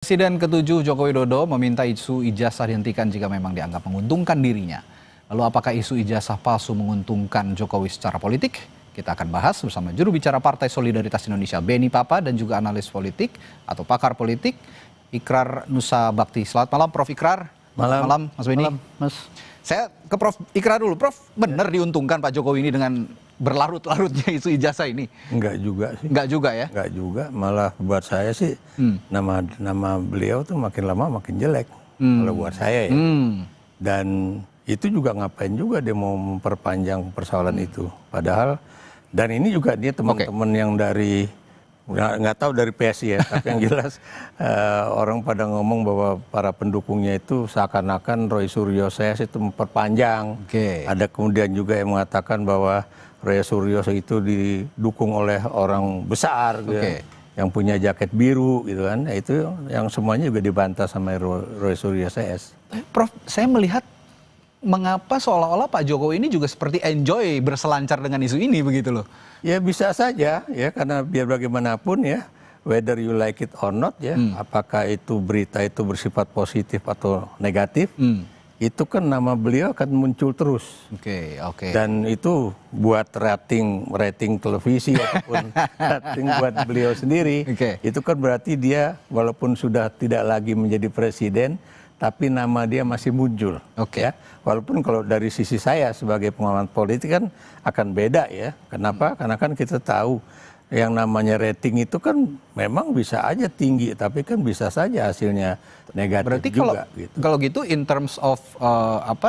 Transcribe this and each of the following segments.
Presiden ke-7 Joko Widodo meminta isu ijazah dihentikan jika memang dianggap menguntungkan dirinya. Lalu apakah isu ijazah palsu menguntungkan Jokowi secara politik? Kita akan bahas bersama juru bicara Partai Solidaritas Indonesia Beni Papa dan juga analis politik atau pakar politik Ikrar Nusa Bakti. Selamat malam Prof. Ikrar. Malam Mas Beni. Malam, Mas. Saya ke Prof. Ikrar dulu. Prof, benar diuntungkan Pak Jokowi ini dengan berlarut-larutnya isu ijazah ini? Enggak juga sih. Enggak juga ya? Enggak juga, malah buat saya sih nama beliau tuh makin lama makin jelek. Kalau buat saya ya. Dan itu juga ngapain juga dia mau memperpanjang persoalan itu. Padahal, dan ini juga dia teman-teman yang dari, nggak tahu dari PSI ya, tapi yang jelas orang pada ngomong bahwa para pendukungnya itu seakan-akan Roy Suryo Ses itu memperpanjang. Ada kemudian juga yang mengatakan bahwa Roy Suryo itu didukung oleh orang besar gitu yang punya jaket biru gitu kan. Nah, itu yang semuanya juga dibantah sama Roy Suryo Ses. Prof, saya melihat mengapa seolah-olah Pak Jokowi ini juga seperti enjoy berselancar dengan isu ini begitu loh. Ya bisa saja ya, karena biar bagaimanapun ya, whether you like it or not ya, apakah itu berita itu bersifat positif atau negatif, itu kan nama beliau akan muncul terus. Dan itu buat rating televisi ataupun rating buat beliau sendiri, itu kan berarti dia walaupun sudah tidak lagi menjadi presiden, tapi nama dia masih muncul. Ya. Walaupun kalau dari sisi saya sebagai pengamat politik kan akan beda ya. Kenapa? Karena kan kita tahu yang namanya rating itu kan memang bisa aja tinggi, tapi kan bisa saja hasilnya negatif. Berarti juga. Kalau gitu in terms of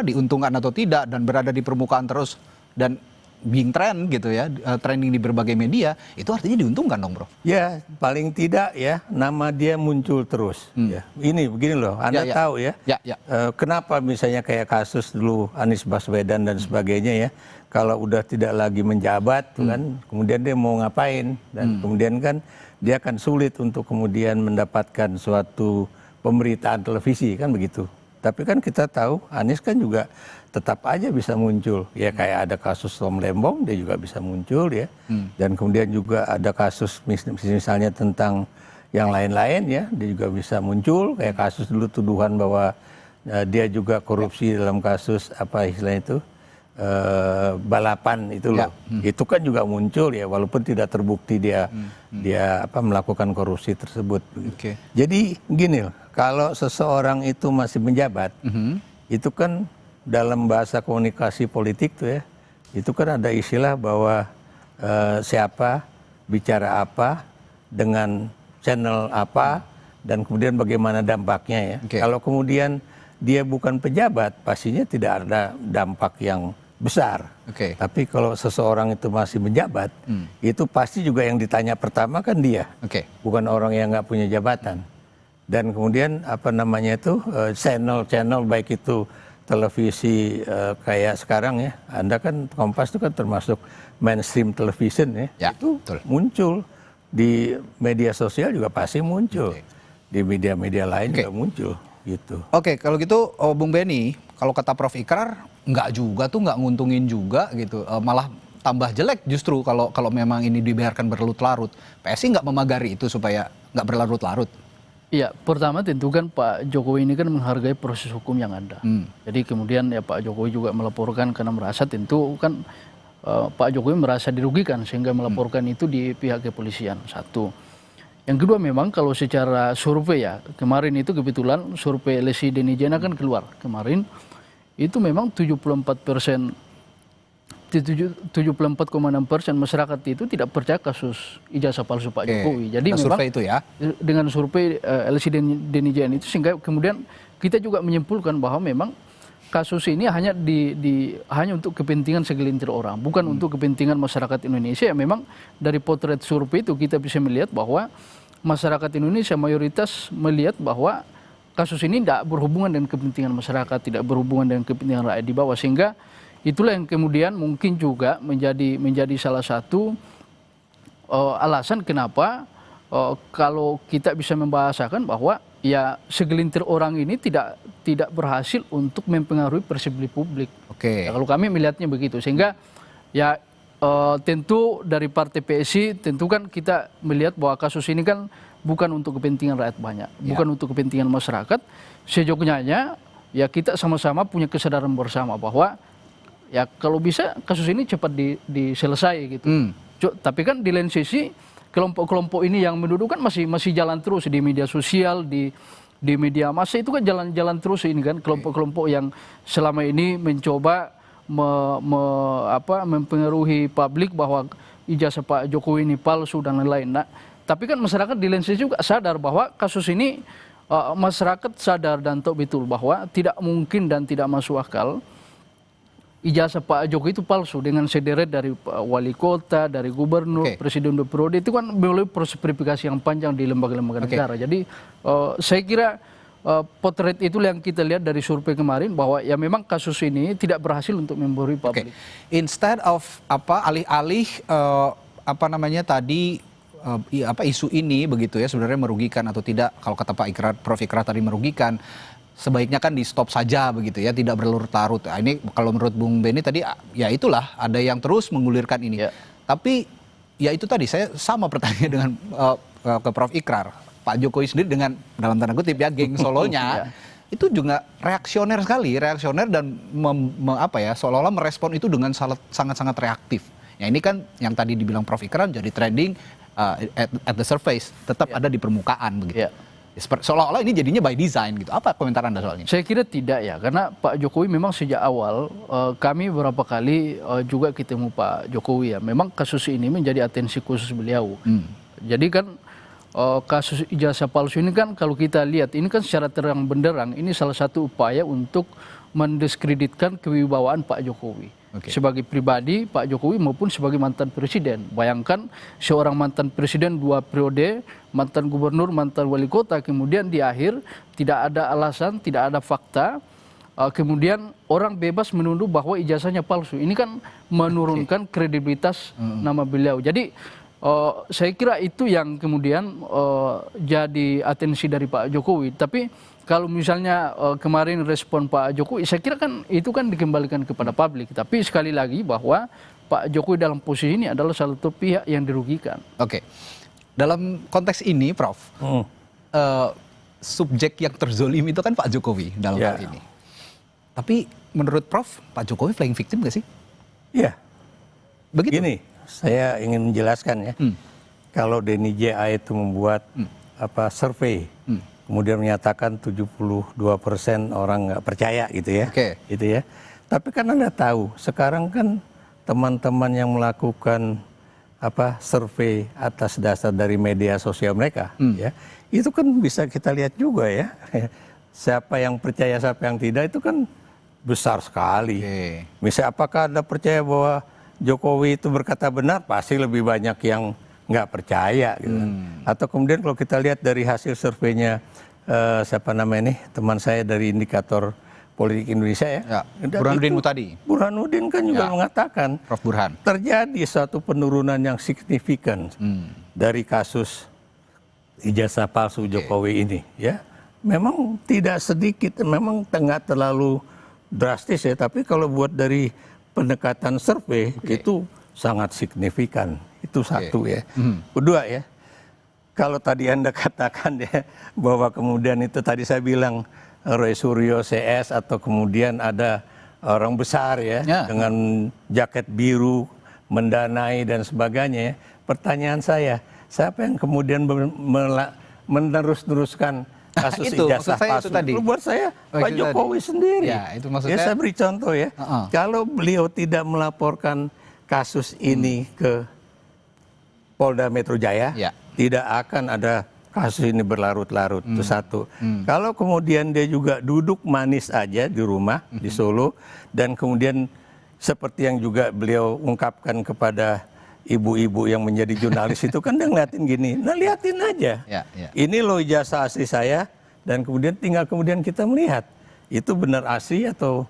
diuntungkan atau tidak dan berada di permukaan terus dan being trend gitu ya, trending di berbagai media, itu artinya diuntungkan dong, Bro? Ya, paling tidak ya, nama dia muncul terus. Ya. Ini begini loh, Anda tahu ya, kenapa misalnya kayak kasus dulu Anies Baswedan dan sebagainya ya, kalau udah tidak lagi menjabat, kan, kemudian dia mau ngapain, dan kemudian kan dia akan sulit untuk kemudian mendapatkan suatu pemberitaan televisi, kan begitu. Tapi kan kita tahu Anies kan juga tetap aja bisa muncul. Ya kayak ada kasus Tom Lembong, dia juga bisa muncul ya. Dan kemudian juga ada kasus misalnya tentang yang lain-lain ya, dia juga bisa muncul. Kayak kasus dulu tuduhan bahwa dia juga korupsi dalam kasus apa istilahnya itu, balapan itu loh. Itu kan juga muncul ya, walaupun tidak terbukti dia melakukan korupsi tersebut. Jadi gini loh, kalau seseorang itu masih menjabat, itu kan dalam bahasa komunikasi politik tuh ya, itu kan ada istilah bahwa siapa bicara apa dengan channel apa dan kemudian bagaimana dampaknya ya. Kalau kemudian dia bukan pejabat, pastinya tidak ada dampak yang besar. Tapi kalau seseorang itu masih menjabat, itu pasti juga yang ditanya pertama kan dia, bukan orang yang nggak punya jabatan. Dan kemudian apa namanya itu channel baik itu televisi kayak sekarang ya, Anda kan Kompas itu kan termasuk mainstream television ya, itu muncul di media sosial juga pasti muncul, di media-media lain juga muncul gitu. Kalau gitu Bung Beni, kalau kata Prof. Ikrar nggak juga tuh, nggak nguntungin juga gitu, malah tambah jelek justru kalau memang ini dibiarkan berlarut-larut. PSI nggak memagari itu supaya nggak berlarut-larut. Iya, pertama tentu kan Pak Jokowi ini kan menghargai proses hukum yang ada. Jadi kemudian ya Pak Jokowi juga melaporkan karena merasa tentu kan Pak Jokowi merasa dirugikan sehingga melaporkan itu di pihak kepolisian. Satu. Yang kedua memang kalau secara survei ya, kemarin itu kebetulan survei LSI Denijena kan keluar kemarin, itu memang 74,6% masyarakat itu tidak percaya kasus ijazah palsu Pak Jokowi. Jadi memang survei itu ya, dengan survei LSI Denijena itu sehingga kemudian kita juga menyimpulkan bahwa memang kasus ini hanya hanya untuk kepentingan segelintir orang, bukan untuk kepentingan masyarakat Indonesia. Memang dari potret survei itu kita bisa melihat bahwa masyarakat Indonesia mayoritas melihat bahwa kasus ini tidak berhubungan dengan kepentingan masyarakat, tidak berhubungan dengan kepentingan rakyat di bawah, sehingga itulah yang kemudian mungkin juga menjadi salah satu alasan kenapa kalau kita bisa membahasakan bahwa ya segelintir orang ini tidak berhasil untuk mempengaruhi persepsi publik. Ya, kalau kami melihatnya begitu, sehingga ya tentu dari Partai PSI tentu kan kita melihat bahwa kasus ini kan bukan untuk kepentingan rakyat banyak, bukan untuk kepentingan masyarakat. Sejognya ya kita sama-sama punya kesadaran bersama bahwa ya kalau bisa kasus ini cepat diselesai gitu. Tapi kan di lain sisi kelompok-kelompok ini yang menuduh kan masih jalan terus di media sosial, di media massa itu kan jalan terus ini kan kelompok-kelompok yang selama ini mencoba mempengaruhi publik bahwa ijazah Pak Jokowi ini palsu dan lain-lain. Nah, tapi kan masyarakat di lain sisi juga sadar bahwa kasus ini masyarakat sadar dan tahu betul bahwa tidak mungkin dan tidak masuk akal ijazah Pak Jokowi itu palsu dengan sederet dari wali kota, dari gubernur, presiden periode itu kan melalui proses verifikasi yang panjang di lembaga-lembaga negara. Jadi saya kira potret itu yang kita lihat dari survei kemarin bahwa ya memang kasus ini tidak berhasil untuk membohongi publik. Instead of alih-alih isu ini begitu ya sebenarnya merugikan atau tidak, kalau kata Prof Ikrar tadi merugikan, sebaiknya kan di stop saja begitu ya, tidak berlarut-larut. Nah, ini kalau menurut Bung Benny tadi ya itulah ada yang terus menggulirkan ini. Tapi ya itu tadi saya sama pertanyaan dengan ke Prof Ikrar. Pak Jokowi sendiri dengan dalam tanda kutip ya geng solonya itu juga reaksioner sekali, dan seolah-olah merespon itu dengan sangat-sangat reaktif. Ya ini kan yang tadi dibilang Prof Ikrar jadi trending at the surface, tetap ada di permukaan begitu. Seolah-olah ini jadinya by design gitu. Apa komentar Anda soalnya? Saya kira tidak ya, karena Pak Jokowi memang sejak awal kami beberapa kali juga ketemu Pak Jokowi ya. Memang kasus ini menjadi atensi khusus beliau. Jadi kan kasus ijazah palsu ini kan kalau kita lihat ini kan secara terang benderang ini salah satu upaya untuk mendiskreditkan kewibawaan Pak Jokowi. Sebagai pribadi Pak Jokowi maupun sebagai mantan presiden. Bayangkan seorang mantan presiden 2 periode, mantan gubernur, mantan wali kota, kemudian di akhir tidak ada alasan, tidak ada fakta, kemudian orang bebas menuduh bahwa ijazahnya palsu. Ini kan menurunkan kredibilitas nama beliau. Jadi saya kira itu yang kemudian jadi atensi dari Pak Jokowi. Tapi kalau misalnya kemarin respon Pak Jokowi, saya kira kan itu kan dikembalikan kepada publik. Tapi sekali lagi bahwa Pak Jokowi dalam posisi ini adalah salah satu pihak yang dirugikan. Dalam konteks ini, Prof, subjek yang terzolimi itu kan Pak Jokowi dalam hal ini. Tapi menurut Prof, Pak Jokowi playing victim nggak sih? Iya. Begitu. Gini, saya ingin menjelaskan ya. Kalau Denny JA itu membuat survei, kemudian menyatakan 72% orang nggak percaya gitu ya. Gitu ya. Tapi kan Anda tahu, sekarang kan teman-teman yang melakukan survei atas dasar dari media sosial mereka, ya, itu kan bisa kita lihat juga ya. Siapa yang percaya, siapa yang tidak itu kan besar sekali. Misalnya apakah Anda percaya bahwa Jokowi itu berkata benar, pasti lebih banyak yang nggak percaya gitu. Atau kemudian kalau kita lihat dari hasil surveinya siapa namanya nih, teman saya dari Indikator Politik Indonesia ya. Burhanuddin Mutadi. Burhanuddin kan juga mengatakan Prof Burhan, terjadi suatu penurunan yang signifikan dari kasus ijazah palsu Jokowi ini ya. Memang tidak sedikit, memang nggak terlalu drastis ya, tapi kalau buat dari pendekatan survei itu sangat signifikan. Itu satu ya. Kedua ya, kalau tadi Anda katakan ya bahwa kemudian itu tadi saya bilang Roy Suryo CS atau kemudian ada orang besar ya dengan jaket biru mendanai dan sebagainya ya. Pertanyaan saya, siapa yang kemudian menerus-teruskan kasus ijazah palsu? Buat saya Pak Jokowi sendiri. Ya, itu maksudnya. Ya, saya beri contoh ya. Kalau beliau tidak melaporkan kasus ini ke Polda Metro Jaya, tidak akan ada kasus ini berlarut-larut. Itu satu. Kalau kemudian dia juga duduk manis aja di rumah di Solo, dan kemudian seperti yang juga beliau ungkapkan kepada ibu-ibu yang menjadi jurnalis itu kan dia ngeliatin gini, nah liatin aja. Ini loh ijazah asli saya, dan kemudian tinggal kemudian kita melihat itu benar asli atau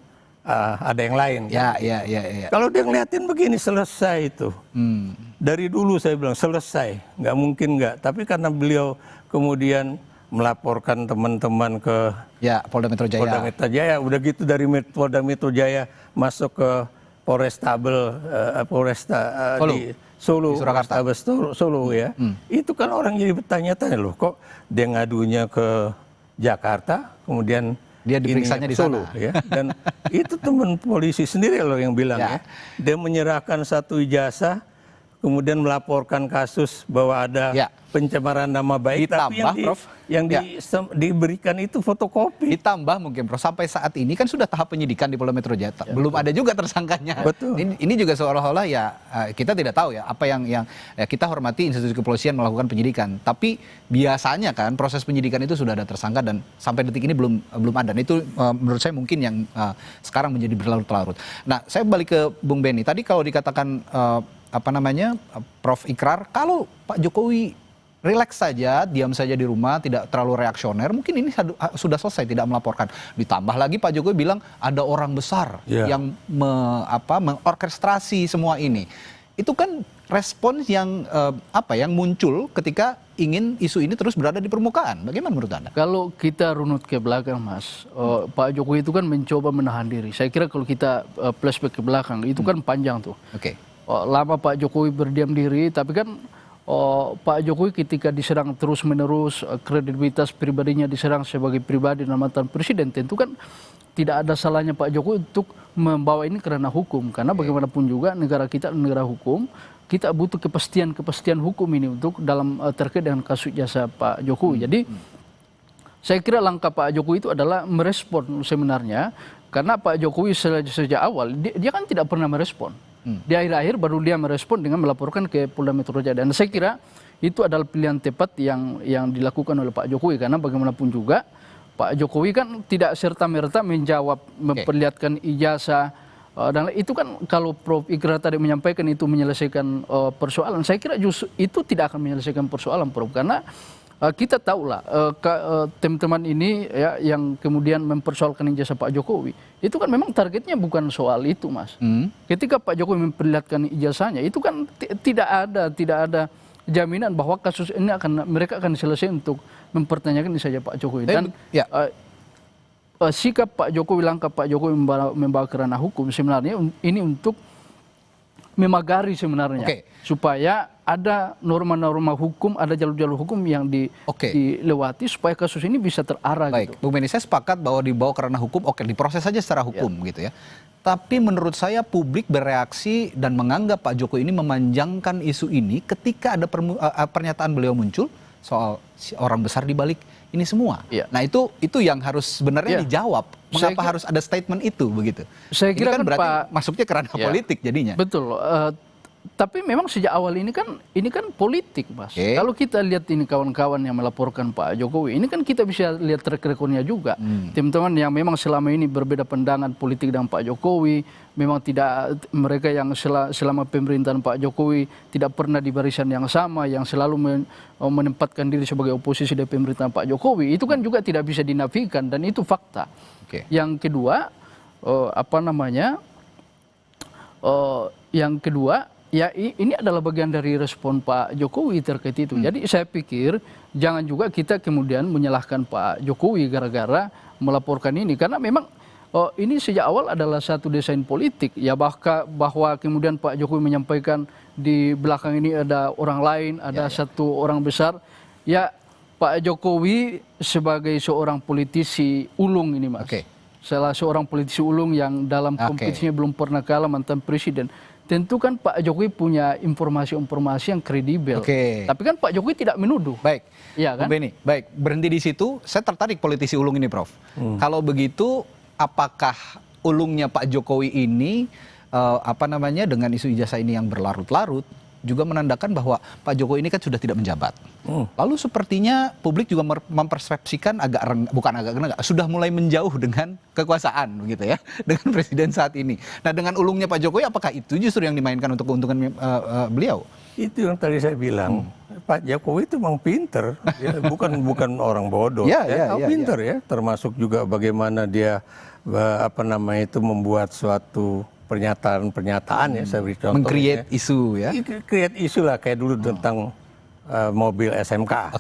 ada yang lain. Kalau dia ngeliatin begini, selesai itu. Dari dulu saya bilang selesai, nggak mungkin nggak. Tapi karena beliau kemudian melaporkan teman-teman ke Polda Metro Jaya. Polda Metro Jaya, udah gitu dari Polda Metro Jaya masuk ke Polresta di Solo, Di Surakarta. Solo ya. Itu kan orang jadi bertanya-tanya loh, kok dia ngadunya ke Jakarta, kemudian Dia diperiksanya di Solo sana. ya. Dan itu teman polisi sendiri loh yang bilang Ya. ya. Dia menyerahkan satu ijazah, kemudian melaporkan kasus bahwa ada Ya. pencemaran nama baik, tapi Ditambah, Prof. yang Ya. diberikan itu fotokopi. Ditambah mungkin Prof, sampai saat ini kan sudah tahap penyidikan di Polda Metro Jaya. Belum ada juga tersangkanya. Betul. Ini juga seolah-olah ya kita tidak tahu ya apa yang ya, kita hormati institusi kepolisian melakukan penyidikan. Tapi biasanya kan proses penyidikan itu sudah ada tersangka dan sampai detik ini belum ada. Dan itu menurut saya mungkin yang sekarang menjadi berlarut-larut. Nah, saya balik ke Bung Benny. Tadi kalau dikatakan Prof Ikrar, kalau Pak Jokowi rileks saja, diam saja di rumah, tidak terlalu reaksioner, mungkin ini sudah selesai, tidak melaporkan. Ditambah lagi Pak Jokowi bilang ada orang besar yang mengorkestrasi semua ini. Itu kan respons yang yang muncul ketika ingin isu ini terus berada di permukaan. Bagaimana menurut Anda? Kalau kita runut ke belakang, Mas, Pak Jokowi itu kan mencoba menahan diri. Saya kira kalau kita flashback ke belakang, itu kan panjang tuh. Oke. Lama Pak Jokowi berdiam diri, tapi kan Pak Jokowi ketika diserang terus-menerus, kredibilitas pribadinya diserang sebagai pribadi dan mantan presiden, tentu kan tidak ada salahnya Pak Jokowi untuk membawa ini kerana hukum. Karena bagaimanapun juga negara kita negara hukum, kita butuh kepastian hukum ini untuk dalam terkait dengan kasus jasa Pak Jokowi. Jadi saya kira langkah Pak Jokowi itu adalah merespon sebenarnya, karena Pak Jokowi sejak awal dia kan tidak pernah merespon. Di akhir-akhir baru dia merespon dengan melaporkan ke Polda Metro Jaya. Dan saya kira itu adalah pilihan tepat yang dilakukan oleh Pak Jokowi, karena bagaimanapun juga Pak Jokowi kan tidak serta-merta menjawab, memperlihatkan ijazah. Dan itu kan kalau Prof Ikrar tadi menyampaikan itu menyelesaikan persoalan, saya kira justru itu tidak akan menyelesaikan persoalan, Prof. Karena kita tahulah teman-teman ini ya yang kemudian mempersoalkan ijazah Pak Jokowi, itu kan memang targetnya bukan soal itu, Mas. Ketika Pak Jokowi memperlihatkan ijazahnya, itu kan tidak ada jaminan bahwa kasus ini mereka akan selesai untuk mempertanyakan ijazah Pak Jokowi. Dan sikap Pak Jokowi, langkah Pak Jokowi membawa kerana hukum sebenarnya ini untuk memagari sebenarnya, supaya ada norma-norma hukum, ada jalur-jalur hukum yang dilewati supaya kasus ini bisa terarah. Baik, gitu. Bung Benny, saya sepakat bahwa dibawa kerana hukum, diproses saja secara hukum gitu ya. Tapi menurut saya publik bereaksi dan menganggap Pak Jokowi ini memanjangkan isu ini ketika ada pernyataan beliau muncul soal orang besar di balik ini semua. Nah itu yang harus sebenarnya dijawab. Mengapa harus ada statement itu begitu? Saya kira ini kan berarti Pak, masuknya ke ranah politik jadinya. Betul. Tapi memang sejak awal ini kan politik, Mas. Kalau kita lihat ini kawan-kawan yang melaporkan Pak Jokowi, ini kan kita bisa lihat track record-nya juga. Teman-teman yang memang selama ini berbeda pandangan politik dengan Pak Jokowi, memang tidak, mereka yang selama pemerintahan Pak Jokowi tidak pernah di barisan yang sama, yang selalu menempatkan diri sebagai oposisi dari pemerintahan Pak Jokowi, itu kan juga tidak bisa dinafikan dan itu fakta. Yang kedua, ya ini adalah bagian dari respon Pak Jokowi terkait itu. Jadi saya pikir jangan juga kita kemudian menyalahkan Pak Jokowi gara-gara melaporkan ini, karena memang ini sejak awal adalah satu desain politik ya, bahwa kemudian Pak Jokowi menyampaikan di belakang ini ada orang lain, ada satu orang besar. Ya Pak Jokowi sebagai seorang politisi ulung ini, Mas. Salah seorang politisi ulung yang dalam kompetisinya belum pernah kalah, mantan presiden. Tentu kan Pak Jokowi punya informasi-informasi yang kredibel. Tapi kan Pak Jokowi tidak menuduh. Baik, ya kan? Benny, baik, berhenti di situ. Saya tertarik politisi ulung ini, Prof. Kalau begitu, apakah ulungnya Pak Jokowi ini, dengan isu ijazah ini yang berlarut-larut, juga menandakan bahwa Pak Jokowi ini kan sudah tidak menjabat. Lalu sepertinya publik juga mempersepsikan sudah mulai menjauh dengan kekuasaan begitu ya, dengan presiden saat ini. Nah, dengan ulungnya Pak Jokowi, apakah itu justru yang dimainkan untuk keuntungan beliau? Itu yang tadi saya bilang, Pak Jokowi itu memang pinter, ya, bukan orang bodoh. Pinter ya, termasuk juga bagaimana dia membuat suatu pernyataan ya, saya beri contoh. Meng-create isu ya. Create isu lah, kayak dulu tentang mobil SMK.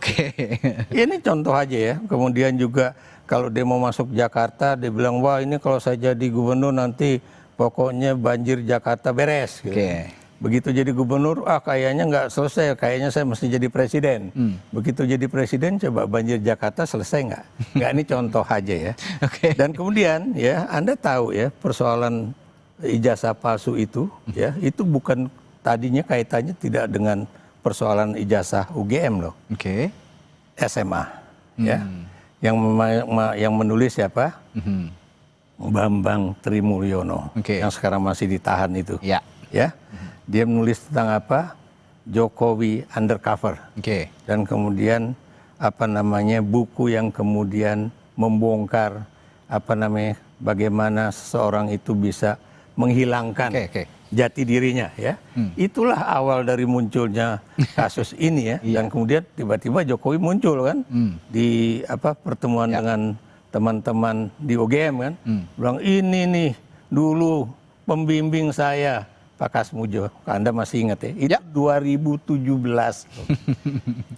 Ini contoh aja ya. Kemudian juga kalau dia mau masuk Jakarta, dia bilang, wah ini kalau saya jadi gubernur nanti pokoknya banjir Jakarta beres. Gitu. Begitu jadi gubernur, kayaknya nggak selesai, kayaknya saya mesti jadi presiden. Begitu jadi presiden, coba banjir Jakarta selesai nggak? Nggak, ini contoh aja ya. Dan kemudian ya, Anda tahu ya, persoalan ijazah palsu itu, ya, itu bukan tadinya kaitannya tidak dengan persoalan ijazah UGM loh. SMA, ya. Yang menulis siapa? Bambang Trimulyono, yang sekarang masih ditahan itu. Ya. Dia menulis tentang apa? Jokowi undercover. Dan kemudian buku yang kemudian membongkar bagaimana seseorang itu bisa menghilangkan jati dirinya, ya. Itulah awal dari munculnya kasus ini, ya. Dan kemudian tiba-tiba Jokowi muncul kan di pertemuan dengan teman-teman di UGM kan, bilang ini nih dulu pembimbing saya Pak Kasmujo, Anda masih ingat ya? Itu 2017.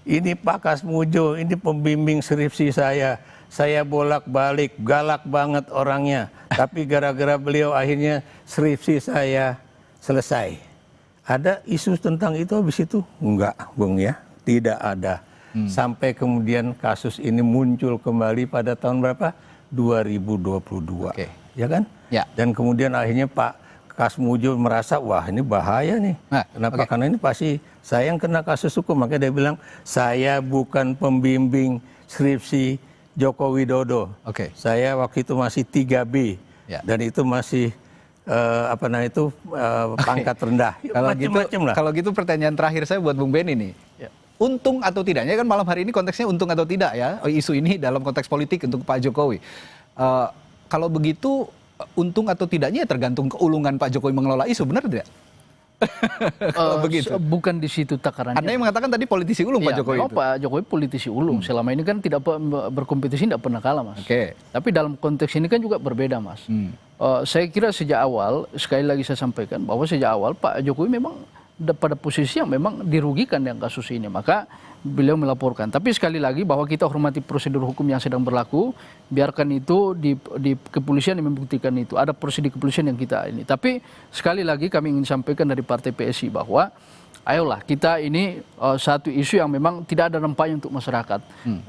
Ini Pak Kasmujo, ini pembimbing skripsi saya bolak-balik, galak banget orangnya, tapi gara-gara beliau akhirnya skripsi saya selesai. Ada isu tentang itu habis itu? Enggak, Bung, ya, tidak ada. Sampai kemudian kasus ini muncul kembali pada tahun berapa? 2022. Ya kan? Dan kemudian akhirnya Pak Kasmujo merasa, wah ini bahaya nih. Kenapa? Karena ini pasti saya yang kena kasus hukum. Makanya dia bilang, saya bukan pembimbing skripsi Joko Widodo. Saya waktu itu masih 3B. Dan itu masih pangkat rendah. Kalau gitu pertanyaan terakhir saya buat Bung Benny nih. Untung atau tidaknya, kan malam hari ini konteksnya untung atau tidak ya, isu ini dalam konteks politik untuk Pak Jokowi. Kalau begitu, untung atau tidaknya tergantung keulungan Pak Jokowi mengelola isu, benar tidak? Begitu. Bukan di situ takarannya. Anda yang mengatakan tadi politisi ulung Pak Jokowi itu. Pak Jokowi politisi ulung. Selama ini kan tidak berkompetisi, tidak pernah kalah, Mas. Tapi dalam konteks ini kan juga berbeda, Mas. Saya kira sejak awal, sekali lagi saya sampaikan bahwa sejak awal Pak Jokowi memang pada posisi yang memang dirugikan dengan kasus ini, maka beliau melaporkan. Tapi sekali lagi bahwa kita hormati prosedur hukum yang sedang berlaku, biarkan itu di kepolisian yang membuktikan itu. Ada prosedur kepolisian yang kita ini. Tapi sekali lagi kami ingin sampaikan dari Partai PSI bahwa ayolah kita ini satu isu yang memang tidak ada nampaknya untuk masyarakat.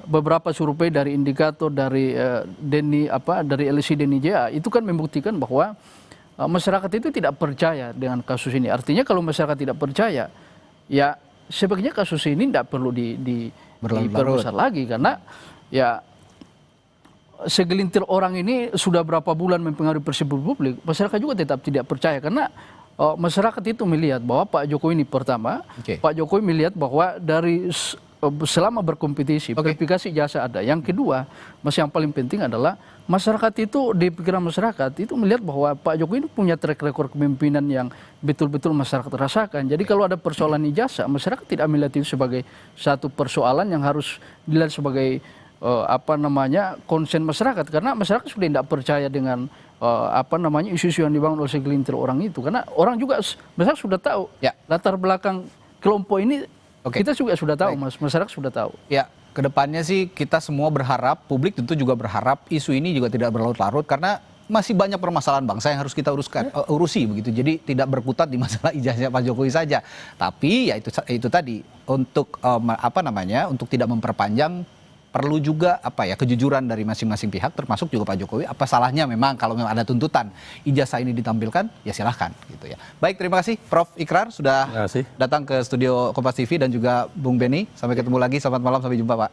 Beberapa survei dari indikator dari dari LSI DNIJA itu kan membuktikan bahwa masyarakat itu tidak percaya dengan kasus ini. Artinya kalau masyarakat tidak percaya, ya sebaiknya kasus ini tidak perlu diperbesar lagi, karena ya segelintir orang ini sudah berapa bulan mempengaruhi persepsi publik, masyarakat juga tetap tidak percaya karena masyarakat itu melihat bahwa Pak Jokowi ini pertama, Pak Jokowi melihat bahwa dari selama berkompetisi, verifikasi jasa ada. Yang kedua, yang paling penting adalah masyarakat itu, di pikiran masyarakat itu melihat bahwa Pak Jokowi ini punya track record kepemimpinan yang betul-betul masyarakat rasakan. Jadi kalau ada persoalan ijazah, masyarakat tidak melihat itu sebagai satu persoalan yang harus dilihat sebagai konsen masyarakat, karena masyarakat sudah tidak percaya dengan isu-isu yang dibangun oleh segelintir orang itu, karena orang juga masyarakat sudah tahu latar belakang kelompok ini. Kita juga sudah tahu, Mas, masyarakat sudah tahu. Ya, kedepannya sih kita semua berharap, publik tentu juga berharap isu ini juga tidak berlarut-larut, karena masih banyak permasalahan bangsa yang harus kita urusi begitu. Jadi tidak berkutat di masalah ijazah Pak Jokowi saja. Tapi ya itu tadi, untuk untuk tidak memperpanjang, perlu juga kejujuran dari masing-masing pihak, termasuk juga Pak Jokowi. Apa salahnya memang kalau memang ada tuntutan ijazah ini ditampilkan, ya silahkan gitu ya. Baik, terima kasih Prof. Ikrar sudah datang ke studio Kompas TV dan juga Bung Benny. Sampai ketemu lagi, selamat malam, sampai jumpa Pak.